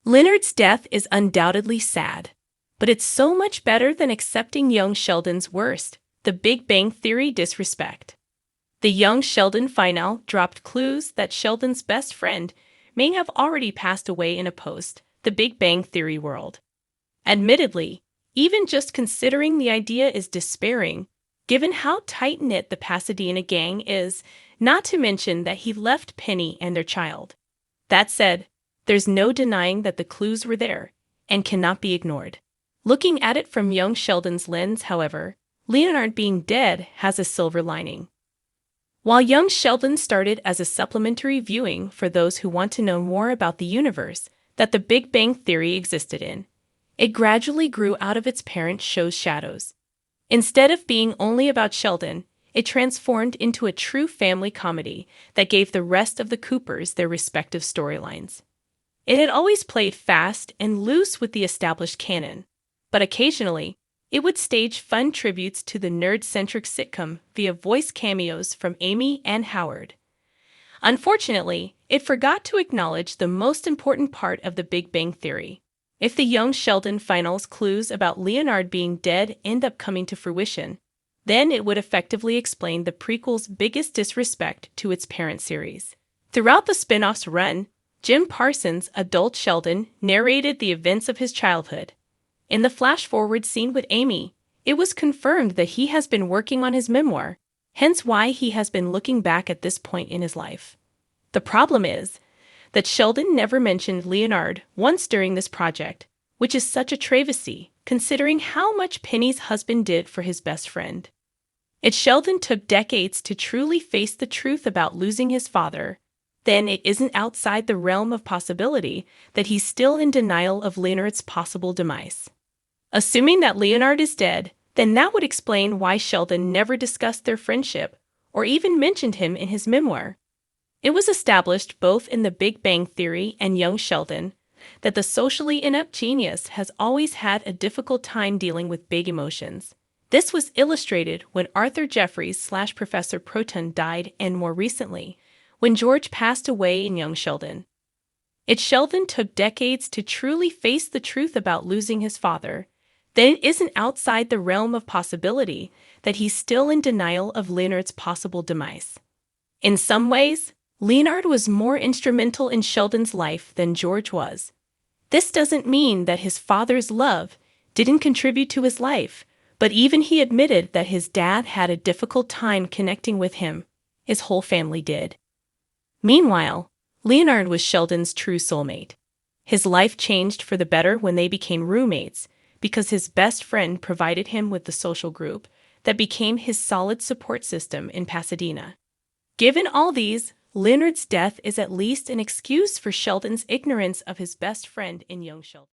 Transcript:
Leonard's death is undoubtedly sad, but it's so much better than accepting young Sheldon's worst, the Big Bang Theory disrespect. The young Sheldon final dropped clues that Sheldon's best friend may have already passed away in a post-The Big Bang Theory world. Admittedly, even just considering the idea is despairing, given how tight-knit the Pasadena gang is, not to mention that he left Penny and their child. That said, there's no denying that the clues were there and cannot be ignored. Looking at it from young Sheldon's lens, however, Leonard being dead has a silver lining. While young Sheldon started as a supplementary viewing for those who want to know more about the universe that the Big Bang Theory existed in, it gradually grew out of its parent show's shadows. Instead of being only about Sheldon, it transformed into a true family comedy that gave the rest of the Coopers their respective storylines. It had always played fast and loose with the established canon, but occasionally, it would stage fun tributes to the nerd-centric sitcom via voice cameos from Amy and Howard. Unfortunately, it forgot to acknowledge the most important part of the Big Bang Theory. If the young Sheldon final's clues about Leonard being dead end up coming to fruition, then it would effectively explain the prequel's biggest disrespect to its parent series. Throughout the spin-off's run, Jim Parsons' adult Sheldon narrated the events of his childhood. In the flash-forward scene with Amy, it was confirmed that he has been working on his memoir, hence why he has been looking back at this point in his life. The problem is that Sheldon never mentioned Leonard once during this project, which is such a travesty, considering how much Penny's husband did for his best friend. If Sheldon took decades to truly face the truth about losing his father, then it isn't outside the realm of possibility that he's still in denial of Leonard's possible demise. Assuming that Leonard is dead, then that would explain why Sheldon never discussed their friendship or even mentioned him in his memoir. It was established both in the Big Bang Theory and young Sheldon that the socially inept genius has always had a difficult time dealing with big emotions. This was illustrated when Arthur Jeffries / Professor Proton died, and more recently, when George passed away in young Sheldon. If Sheldon took decades to truly face the truth about losing his father, then it isn't outside the realm of possibility that he's still in denial of Leonard's possible demise. In some ways, Leonard was more instrumental in Sheldon's life than George was. This doesn't mean that his father's love didn't contribute to his life, but even he admitted that his dad had a difficult time connecting with him. His whole family did. Meanwhile, Leonard was Sheldon's true soulmate. His life changed for the better when they became roommates, because his best friend provided him with the social group that became his solid support system in Pasadena. Given all these, Leonard's death is at least an excuse for Sheldon's ignorance of his best friend in young Sheldon.